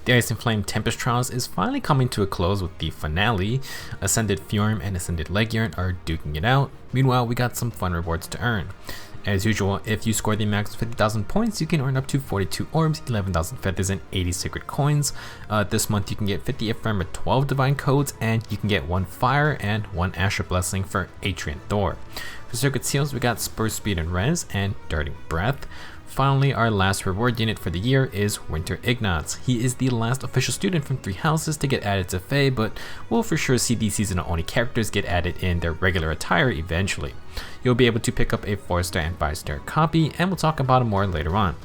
The Ice and Flame Tempest Trials is finally coming to a close with the finale. Ascended Furim and Ascended Legion are duking it out. Meanwhile, we got some fun rewards to earn. As usual, if you score the max of 50,000 points, you can earn up to 42 orbs, 11,000 feathers, and 80 sacred coins. This month you can get 50 Ephraim 12 divine codes, and you can get 1 fire and 1 Asher blessing for Atrian Thor. For circuit seals, we got Spur, Speed, and Res, and Darting Breath. Finally, our last reward unit for the year is Winter Ignatz. He is the last official student from 3 houses to get added to Fae, but we'll for sure see these seasonal only characters get added in their regular attire eventually. You'll be able to pick up a 4-star and 5-star copy, and we'll talk about it more later on.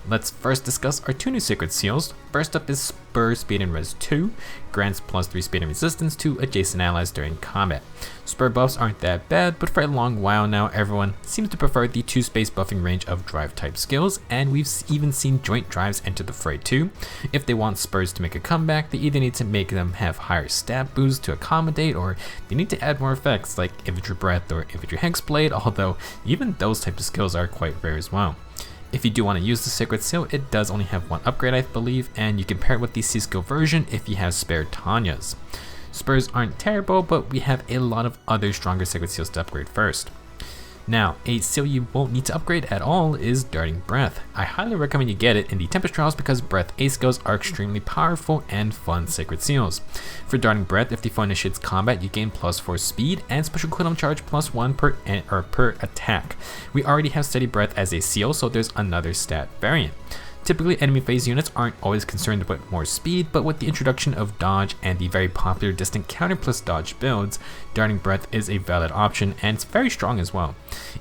Let's first discuss our 2 new Sacred Seals. First up is Spur, Speed, and Res 2. Grants plus 3 speed and resistance to adjacent allies during combat. Spur buffs aren't that bad, but for a long while now, everyone seems to prefer the 2 space buffing range of drive type skills, and we've even seen joint drives enter the fray too. If they want Spurs to make a comeback, they either need to make them have higher stat boosts to accommodate, or they need to add more effects like Infantry Breath or Infantry Hexblade, although even those types of skills are quite rare as well. If you do want to use the Sacred Seal, it does only have 1 upgrade I believe, and you can pair it with the C-Skill version if you have spare Tanyas. Spurs aren't terrible, but we have a lot of other stronger Sacred Seals to upgrade first. Now, a seal you won't need to upgrade at all is Darting Breath. I highly recommend you get it in the Tempest Trials because Breath A skills are extremely powerful and fun Sacred Seals. For Darting Breath, if the foe initiates combat, you gain +4 speed and special cooldown charge +1 per attack. We already have Steady Breath as a seal, so there's another stat variant. Typically, enemy phase units aren't always concerned about more speed, but with the introduction of dodge and the very popular distant counter plus dodge builds, Darting Breath is a valid option, and it's very strong as well.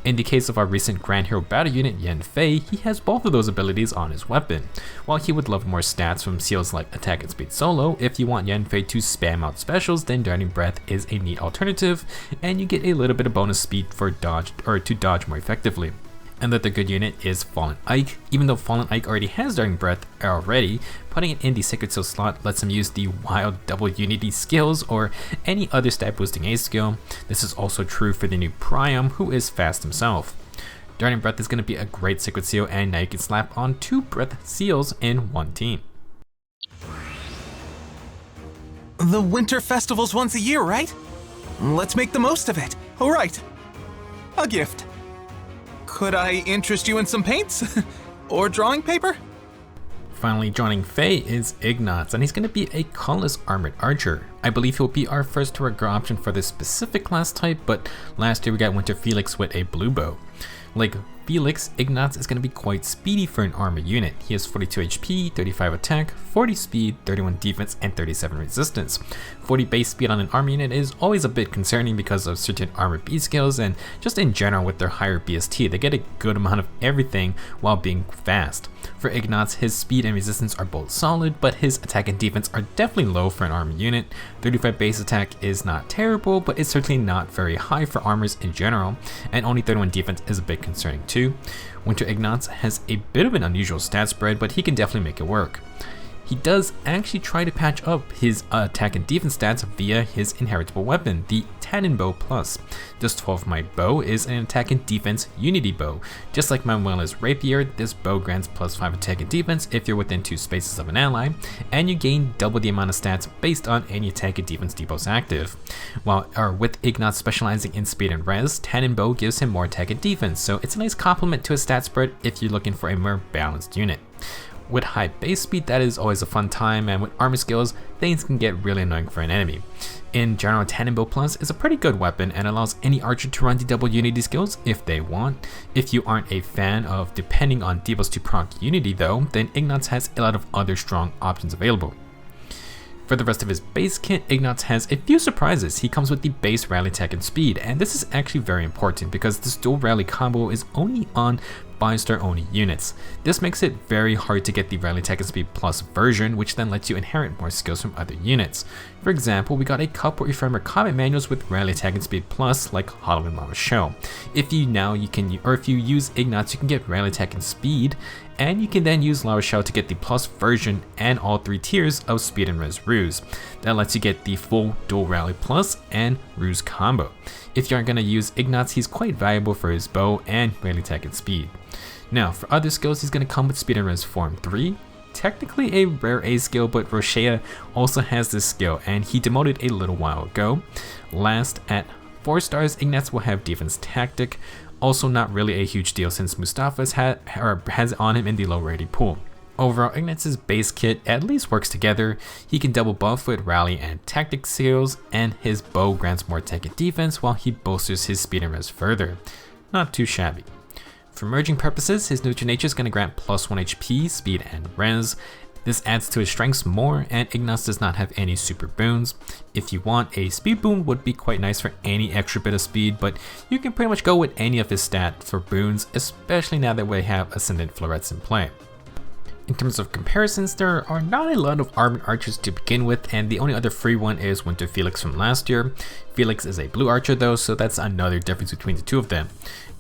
In the case of our recent Grand Hero battle unit, Yen Fei, he has both of those abilities on his weapon. While he would love more stats from seals like attack and speed solo, if you want Yen Fei to spam out specials, then Darting Breath is a neat alternative, and you get a little bit of bonus speed for dodge or to dodge more effectively. Another good unit is Fallen Ike. Even though Fallen Ike already has Darting Breath already, putting it in the Sacred Seal slot lets him use the Wild Double Unity skills or any other stat boosting A skill. This is also true for the new Priam, who is fast himself. Darting Breath is going to be a great Sacred Seal, and now you can slap on 2 Breath Seals in one team. The winter festival's once a year, right? Let's make the most of it. All right. A gift. Could I interest you in some paints? Or drawing paper? Finally joining Fae is Ignatz, and he's going to be a colorless armored archer. I believe he'll be our first to regret option for this specific class type, but last year we got Winter Felix with a blue bow. Like Felix, Ignatz is going to be quite speedy for an armored unit. He has 42 HP, 35 attack, 40 speed, 31 defense, and 37 resistance. 40 base speed on an armor unit is always a bit concerning because of certain armor B skills, and just in general with their higher BST, they get a good amount of everything while being fast. For Ignatz, his speed and resistance are both solid, but his attack and defense are definitely low for an armor unit. 35 base attack is not terrible, but it's certainly not very high for armors in general, and only 31 defense is a bit concerning too. Winter Ignatz has a bit of an unusual stat spread, but he can definitely make it work. He does actually try to patch up his attack and defense stats via his inheritable weapon, the Tannenbow Plus. This 12 might bow is an attack and defense unity bow. Just like Manuela's rapier, this bow grants +5 attack and defense if you're within 2 spaces of an ally, and you gain double the amount of stats based on any attack and defense debuffs active. With Ignatz specializing in speed and res, Tannenbow gives him more attack and defense, so it's a nice complement to his stat spread if you're looking for a more balanced unit. With high base speed, that is always a fun time, and with armor skills, things can get really annoying for an enemy. In general, Tannenbow Plus is a pretty good weapon and allows any archer to run the double unity skills if they want. If you aren't a fan of depending on debuffs to proc unity though, then Ignatz has a lot of other strong options available. For the rest of his base kit, Ignatz has a few surprises. He comes with the base rally attack and speed, and this is actually very important because this dual rally combo is only on 5-star only units. This makes it very hard to get the rally attack and speed plus version, which then lets you inherit more skills from other units. For example, we got a couple ephemeral combat manuals with rally attack and speed plus, like Hollow and Lava Shell. If you use Ignatz, you can get rally attack and speed, and you can then use Lava Shell to get the plus version and all 3 tiers of speed and res ruse. That lets you get the full dual rally plus and ruse combo. If you aren't going to use Ignatz, he's quite valuable for his bow and rally attack and speed. Now, for other skills, he's going to come with speed and res form 3, technically a rare A skill, but Roshea also has this skill, and he demoted a little while ago. Last, at 4 stars, Ignatz will have Defense Tactic, also not really a huge deal since Mustafa's has on him in the low rating pool. Overall, Ignatz's base kit at least works together. He can double buff with rally and tactic skills, and his bow grants more tech and defense while he bolsters his speed and res further. Not too shabby. For merging purposes, his neutral nature is going to grant plus 1 HP, speed, and res. This adds to his strengths more, and Ignatz does not have any super boons. If you want, a speed boon would be quite nice for any extra bit of speed, but you can pretty much go with any of his stats for boons, especially now that we have Ascendant Florets in play. In terms of comparisons, there are not a lot of armored archers to begin with, and the only other free one is Winter Felix from last year. Felix is a blue archer though, so that's another difference between the two of them.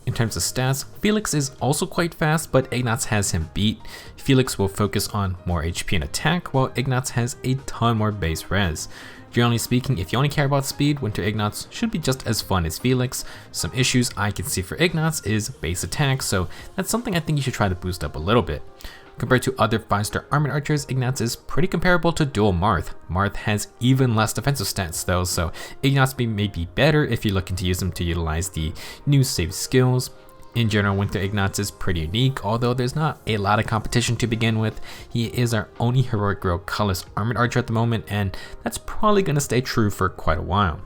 In terms of stats, Felix is also quite fast, but Ignatz has him beat. Felix will focus on more HP and attack, while Ignatz has a ton more base res. Generally speaking, if you only care about speed, Winter Ignatz should be just as fun as Felix. Some issues I can see for Ignatz is base attack, so that's something I think you should try to boost up a little bit. Compared to other 5-star armored archers, Ignatz is pretty comparable to dual Marth. Marth has even less defensive stats though, so Ignatz may be better if you're looking to use him to utilize the new save skills. In general, Winter Ignatz is pretty unique, although there's not a lot of competition to begin with. He is our only heroic row colorless armored archer at the moment, and that's probably going to stay true for quite a while.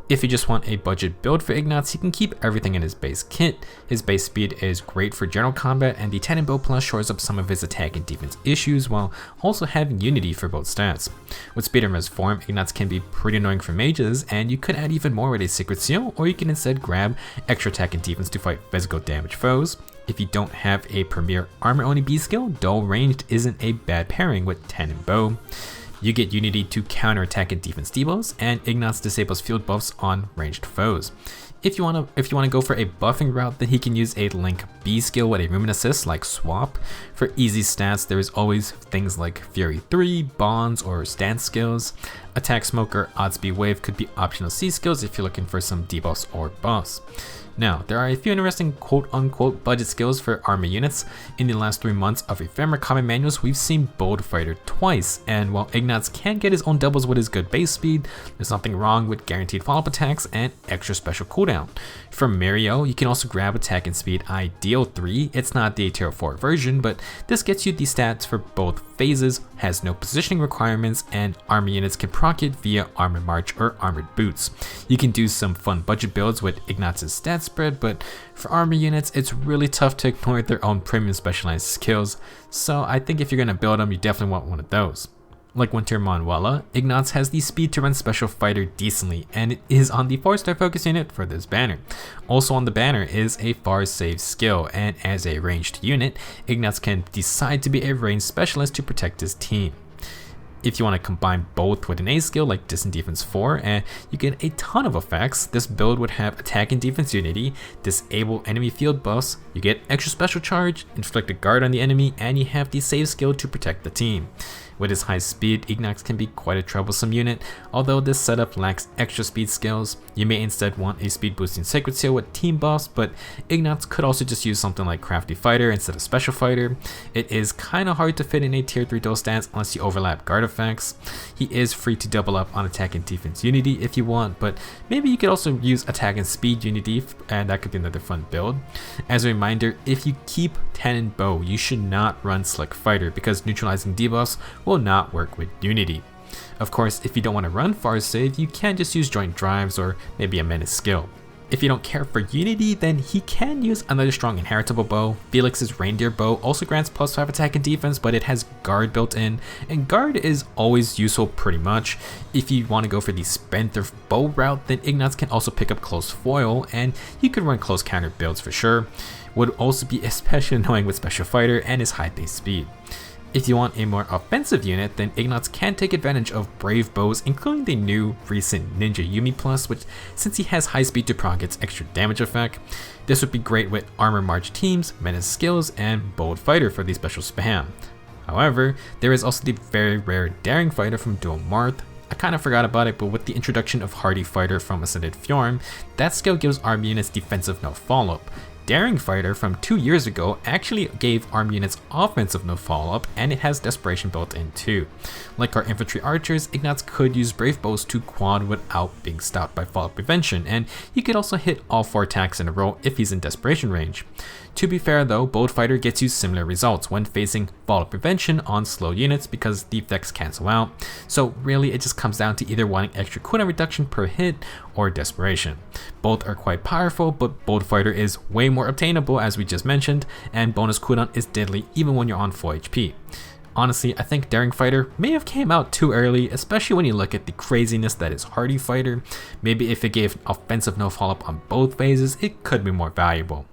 If you just want a budget build for Ignatz, he can keep everything in his base kit. His base speed is great for general combat, and the Tannenbow plus shores up some of his attack and defense issues while also having unity for both stats. With speed and res form, Ignatz can be pretty annoying for mages, and you could add even more with a secret seal, or you can instead grab extra attack and defense to fight physical damage foes. If you don't have a premier armor only B skill, dull ranged isn't a bad pairing with Tannenbow. You get Unity to counter attack and defense debuffs, and Ignatz disables field buffs on ranged foes. If you want to go for a buffing route, then he can use a Link B skill with a movement assist like Swap. For easy stats, there is always things like Fury 3, Bonds, or Stance skills. Attack Smoke or Oddspeed Wave could be optional C skills if you're looking for some debuffs or buffs. Now, there are a few interesting quote-unquote budget skills for armor units. In the last 3 months of Ephemeral Common Manuals, we've seen Bold Fighter twice, and while Ignatz can get his own doubles with his good base speed, there's nothing wrong with guaranteed follow-up attacks and extra special cooldown. For Mario, you can also grab attack and speed Ideal 3. It's not the Tier 4 version, but this gets you the stats for both phases, has no positioning requirements, and armor units can proc it via Armored March or Armored Boots. You can do some fun budget builds with Ignatz's stats spread, but for armor units, it's really tough to ignore their own premium specialized skills, so I think if you're going to build them, you definitely want one of those. Like Winter Manuela, Ignatz has the speed to run Special Fighter decently, and it is on the 4-star focus unit for this banner. Also on the banner is a far save skill, and as a ranged unit, Ignatz can decide to be a ranged specialist to protect his team. If you want to combine both with an A skill like Distant Defense 4, and you get a ton of effects. This build would have attack and defense unity, disable enemy field buffs, you get extra special charge, inflict a guard on the enemy, and you have the save skill to protect the team. With his high speed, Ignatz can be quite a troublesome unit. Although this setup lacks extra speed skills, you may instead want a speed boosting Sacred Seal with team buffs, but Ignatz could also just use something like Crafty Fighter instead of Special Fighter. It is kinda hard to fit in a tier 3 dual stance unless you overlap guard effects. He is free to double up on attack and defense unity if you want, but maybe you could also use attack and speed unity, and that could be another fun build. As a reminder, if you keep Tannenbow, you should not run Slick Fighter because neutralizing debuffs will not work with Unity. Of course, if you don't want to run Far Save, you can just use Joint Drives or maybe a Menace skill. If you don't care for Unity, then he can use another strong inheritable bow. Felix's Reindeer Bow also grants +5 attack and defense, but it has Guard built in, and Guard is always useful pretty much. If you want to go for the Spendthrift Bow route, then Ignatz can also pick up Close Foil, and you could run close counter builds for sure. Would also be especially annoying with Special Fighter and his high base speed. If you want a more offensive unit, then Ignatz can take advantage of Brave Bows, including the new recent Ninja Yumi Plus, which since he has high speed to proc its extra damage effect. This would be great with Armor March teams, Menace skills, and Bold Fighter for the special spam. However, there is also the very rare Daring Fighter from Dual Marth. I kinda forgot about it, but with the introduction of Hardy Fighter from Ascended Fjorm, that skill gives army units defensive no follow-up. Daring Fighter from 2 years ago actually gave arm units offensive no follow-up, and it has desperation built in too. Like our infantry archers, Ignatz could use brave bows to quad without being stopped by follow-up prevention, and he could also hit all 4 attacks in a row if he's in desperation range. To be fair though, Bold Fighter gets you similar results when facing follow-up prevention on slow units because defects cancel out, so really it just comes down to either wanting extra cooldown reduction per hit or desperation. Both are quite powerful, but Bold Fighter is way more obtainable as we just mentioned, and bonus cooldown is deadly even when you're on full HP. Honestly, I think Daring Fighter may have came out too early, especially when you look at the craziness that is Hardy Fighter. Maybe if it gave offensive no follow-up on both phases, it could be more valuable.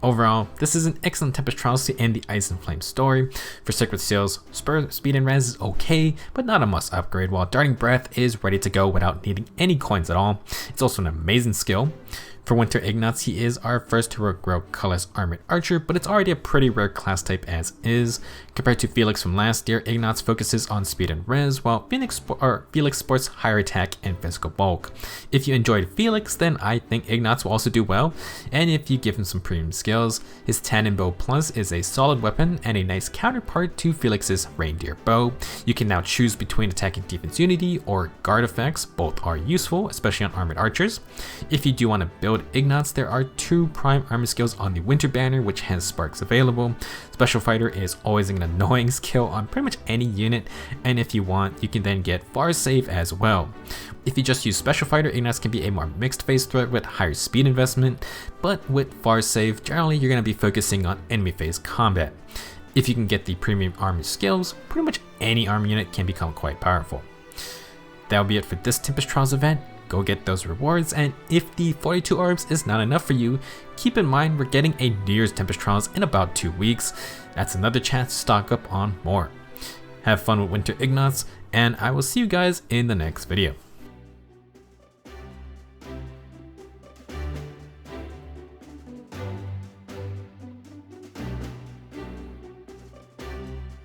Overall, this is an excellent Tempest Trials in the Ice and Flame story. For Sacred Seals, Spur, Speed and Res is okay, but not a must upgrade, while Darting Breath is ready to go without needing any coins at all. It's also an amazing skill. For Winter Ignatz, he is our first heroic rogue colorless armored archer, but it's already a pretty rare class type as is. Compared to Felix from last year, Ignatz focuses on speed and res, while Felix sports higher attack and physical bulk. If you enjoyed Felix, then I think Ignatz will also do well, and if you give him some premium skills, his Tannenbow Plus is a solid weapon and a nice counterpart to Felix's reindeer bow. You can now choose between attacking defense unity or guard effects, both are useful, especially on armored archers. If you do want to build Ignatz, there are 2 prime armor skills on the Winter Banner, which has sparks available. Special Fighter is always an annoying skill on pretty much any unit, and if you want, you can then get Far Save as well. If you just use Special Fighter, Ignatz can be a more mixed phase threat with higher speed investment, but with Far Save, generally you're going to be focusing on enemy phase combat. If you can get the premium armor skills, pretty much any armor unit can become quite powerful. That'll be it for this Tempest Trials event. Go get those rewards, and if the 42 orbs is not enough for you, keep in mind we're getting a New Year's Tempest Trials in about 2 weeks. That's another chance to stock up on more. Have fun with Winter Ignatz, and I will see you guys in the next video.